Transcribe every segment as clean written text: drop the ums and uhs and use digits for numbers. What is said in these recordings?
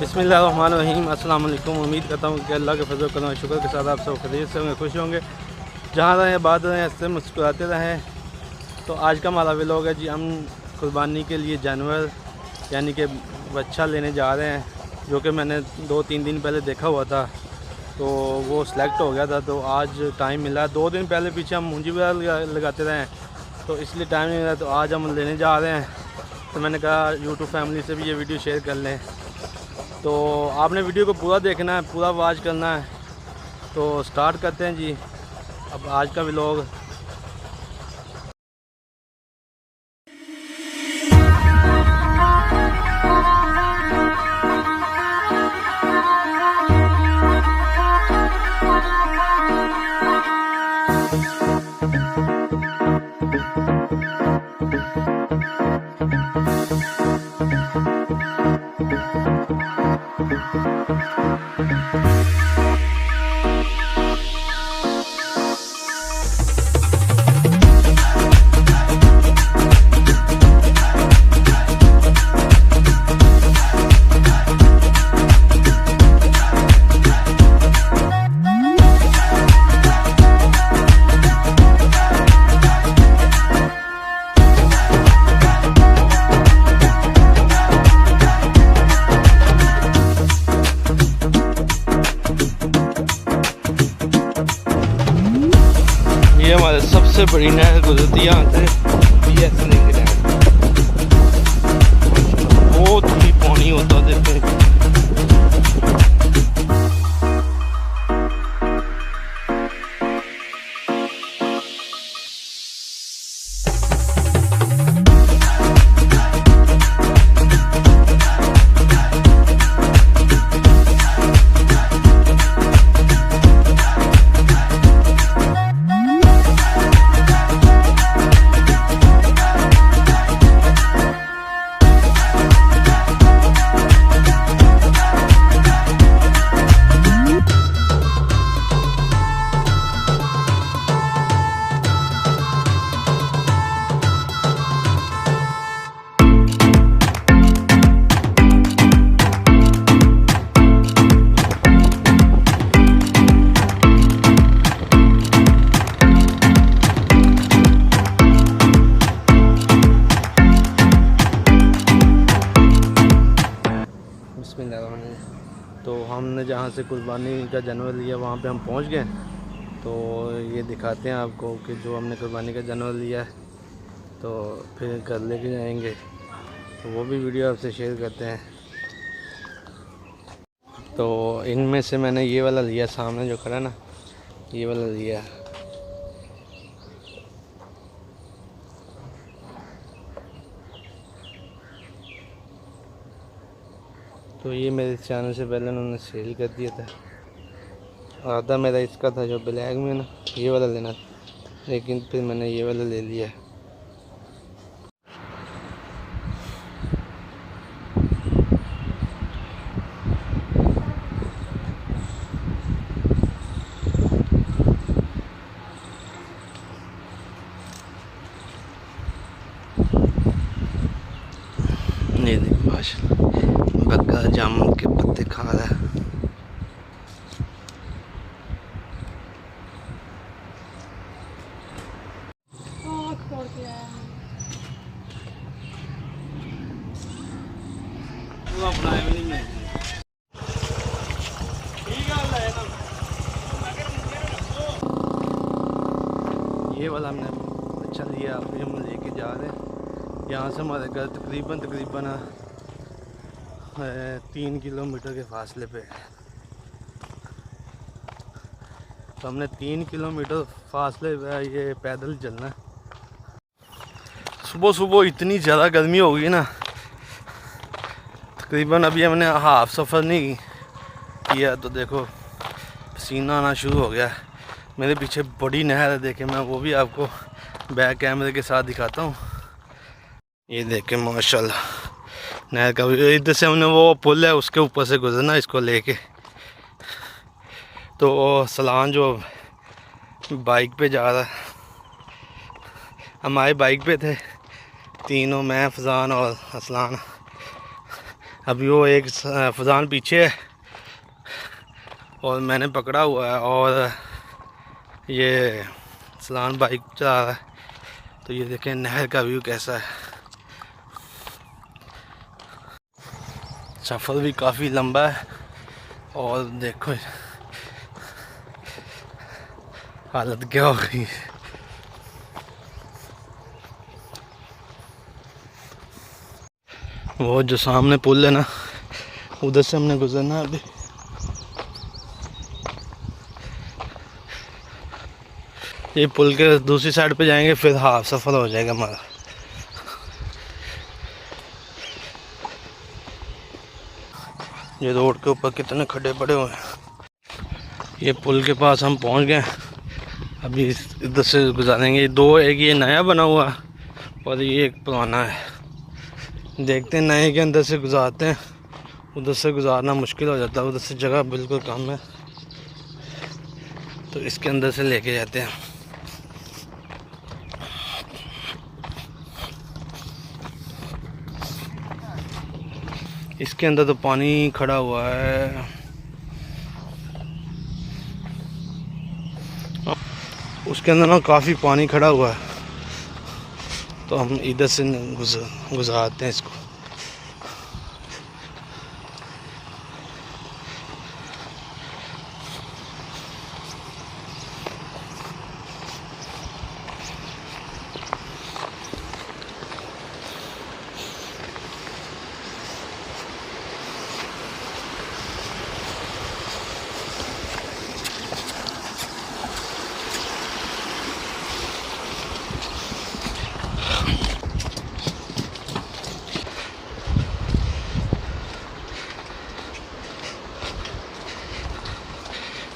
बिस्मिल्लाहिर्रहमानिर्रहीम। अस्सलाम वालेकुम। उम्मीद करता हूँ कि अल्लाह के फजल करम शुक्र के साथ आप सब खैरियत से होंगे, खुश होंगे, जहाँ रहें बात रहें, हंसते मुस्कुराते रहें। तो आज का हमारा व्लॉग है जी, हम कुर्बानी के लिए जानवर यानी कि बच्चा लेने जा रहे हैं, जो कि मैंने 2-3 दिन पहले देखा हुआ था, तो वो सिलेक्ट हो गया था। तो आज टाइम मिला। 2 दिन पहले पीछे हम मुंजी वगैरह लगाते रहे, तो इसलिए टाइम नहीं मिला। तो आज हम लेने जा रहे हैं। तो मैंने कहा यूट्यूब फैमिली से भी ये वीडियो शेयर कर लें। तो आपने वीडियो को पूरा देखना है, पूरा वॉच करना है। तो स्टार्ट करते हैं जी अब आज का व्लॉग। ये हमारे सबसे बड़ी नहर गुजरती है यहाँ से, BSNL की नहर। बहुत ही पानी होता है, देखते हैं। तो हमने जहाँ से कुर्बानी का जानवर लिया वहाँ पे हम पहुँच गए। तो ये दिखाते हैं आपको कि जो हमने कुर्बानी का जानवर लिया है, तो फिर घर लेके जाएंगे, तो वो भी वीडियो आपसे शेयर करते हैं। तो इनमें से मैंने ये वाला लिया, सामने जो खड़ा ना, ये वाला लिया। तो ये मेरे चैनल से पहले उन्होंने सेल कर दिया था। आधा मेरा इसका था जो ब्लैक में ना, ये वाला लेना था, लेकिन फिर मैंने ये वाला ले लिया। ये देखो माशाल्लाह, बग्गा जामुन के पत्ते खा रहा है। ये वाला हमने अच्छा लिया, अभी हम लेके जा रहे हैं। यहाँ से हमारे घर तकरीबन 3 किलोमीटर के फासले पे है। तो हमने 3 किलोमीटर फासले पे ये पैदल चलना है। सुबह सुबह इतनी ज़्यादा गर्मी हो गई ना, तकरीबन अभी हमने हाफ सफ़र नहीं किया, तो देखो पसीना आना शुरू हो गया। मेरे पीछे बड़ी नहर है, देखें, मैं वो भी आपको बैक कैमरे के साथ दिखाता हूँ। ये देखें माशाल्लाह नहर का, इधर से हमने वो पुल है उसके ऊपर से गुजरना इसको लेके। तो सलान जो बाइक पे जा रहा है, हमारे बाइक पे थे तीनों, मैं, फजान और असलान। अभी वो एक फजान पीछे है और मैंने पकड़ा हुआ है और ये सलान बाइक चला रहा है। तो ये देखें नहर का व्यू कैसा है। सफ़र भी काफ़ी लंबा है और देखो हालत क्या हो गई। वो जो सामने पुल है ना, उधर से हमने गुजरना है अभी। ये पुल के दूसरी साइड पे जाएंगे फिर हाफ सफ़र हो जाएगा हमारा। ये रोड के ऊपर कितने खड्डे पड़े हुए हैं। ये पुल के पास हम पहुंच गए। अभी इधर से गुजारेंगे। दो, एक ये नया बना हुआ और ये एक पुराना है। देखते हैं नए के अंदर से गुजारते हैं। उधर से गुजारना मुश्किल हो जाता है, उधर से जगह बिल्कुल कम है, तो इसके अंदर से लेके जाते हैं। इसके अंदर तो पानी खड़ा हुआ है। उसके अंदर ना काफ़ी पानी खड़ा हुआ है, तो हम इधर से गुजारते हैं इसको।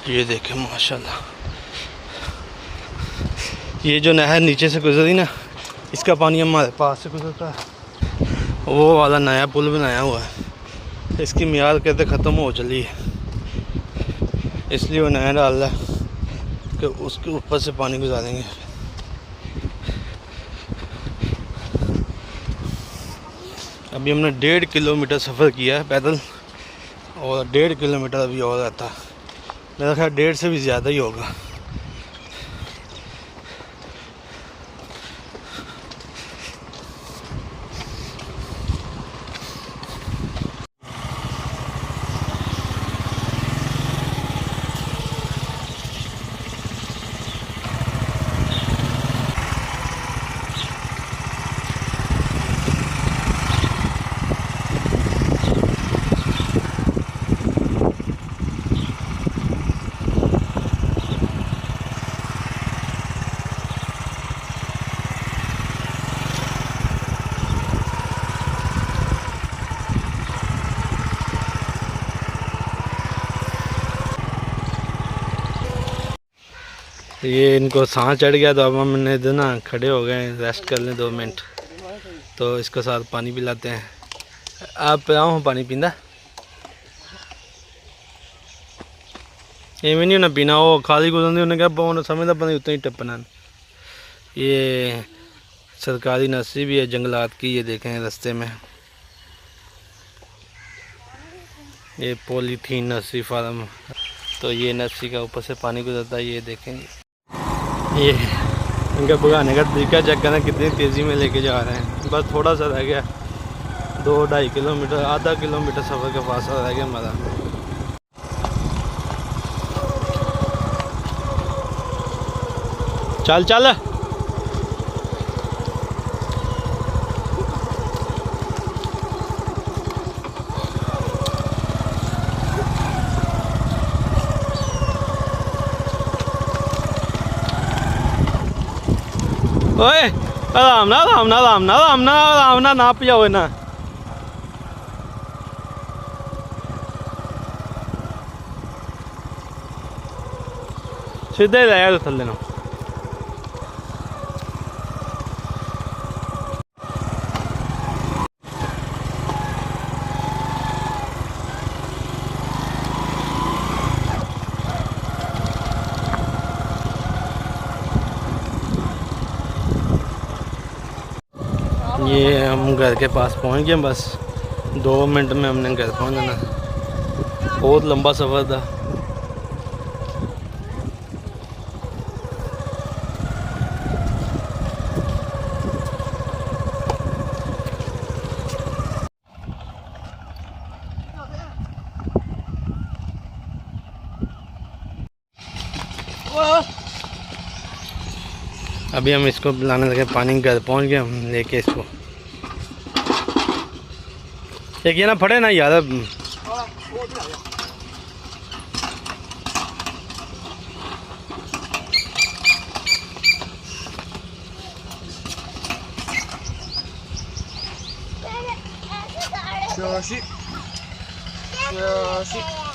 ये देखें माशाल्लाह, ये जो नहर नीचे से गुजरी ना, इसका पानी हमारे पास से गुजरता है। वो वाला नया पुल बनाया हुआ है, इसकी मियाद कहते ख़त्म हो चली है, इसलिए वो नया डाल रहा है कि उसके ऊपर से पानी गुजारेंगे। अभी हमने 1.5 किलोमीटर सफ़र किया है पैदल और 1.5 किलोमीटर अभी और रहता है। मेरा ख्याल 1.5 से भी ज़्यादा ही होगा। ये इनको सांस चढ़ गया, तो अब हमने इधर ना खड़े हो गए, रेस्ट कर लें 2 मिनट। तो इसके साथ पानी पिलाते हैं। आप पिलाओ पानी पींदा इवें नहीं होना पीना, वो खाली गुजरती उन्हें क्या पाना समझदा पता उतना ही टपना। ये सरकारी नर्सरी भी है जंगलात की, ये देखें रास्ते में। ये पॉलीथीन नर्सरी फार्म, तो ये नर्सरी का ऊपर से पानी गुजरता है। ये देखेंगे, ये इनका भगाने का तरीका चेक करना कितनी तेज़ी में लेके जा रहे हैं। बस थोड़ा सा रह गया, 2-2.5 किलोमीटर, आधा किलोमीटर सफ़र का फासला रह गया हमारा। चल चल ओए, आराम ना आराम ना आराम ना आराम ना आराम ना ना पिजाओ ना। सीधे रह तो थल्ले ना। ये हम घर के पास पहुंच गए बस। 2 मिनट में हमने घर पहुँच जाना। बहुत लंबा सफ़र था। अभी हम इसको लाने लगे पानी, घर पहुंच गए हम लेके इसको। एक ये ना फटे ना यार।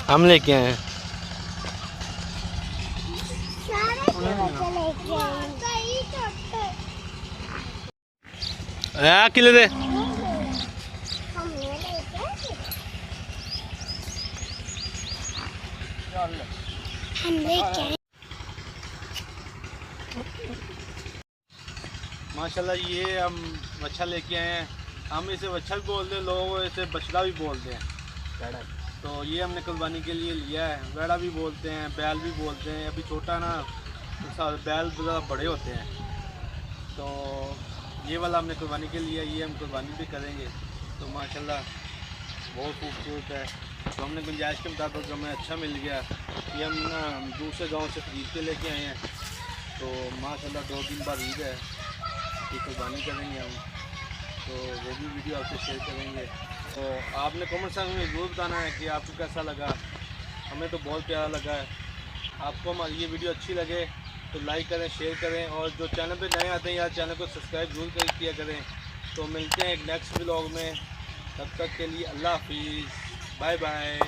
हम लेके आए हैं। किले दे माशाल्लाह। ये हम बच्चा लेके आए हैं। हम इसे बच्चा भी बोलते हैं, लोग इसे बछड़ा भी बोलते हैं। तो ये हमने कुर्बानी के लिए लिया है। वेड़ा भी बोलते हैं, बैल भी बोलते हैं। अभी छोटा ना, बैल ज़्यादा बड़े होते हैं। तो ये वाला हमने कुर्बानी के लिए, ये हम कुर्बानी भी करेंगे। तो माशाल्लाह बहुत खूबसूरत है। तो हमने गुंजाइश के मुताबिक हमें अच्छा मिल गया। ये हम ना दूसरे गांव से खरीद के लेके आए हैं। तो माशाल्लाह 2 दिन बाद ईद है, ये कुर्बानी करेंगे हम। तो वो भी वीडियो आपसे शेयर करेंगे। तो आपने कमेंट सेक्शन में ज़रूर बताना है कि आपको कैसा लगा। हमें तो बहुत प्यारा लगा है। आपको हमारी ये वीडियो अच्छी लगे तो लाइक करें, शेयर करें, और जो चैनल पे नए आते हैं यार चैनल को सब्सक्राइब जरूर किया करें। तो मिलते हैं एक नेक्स्ट व्लॉग में। तब तक के लिए अल्लाह हाफिज़, बाय बाय।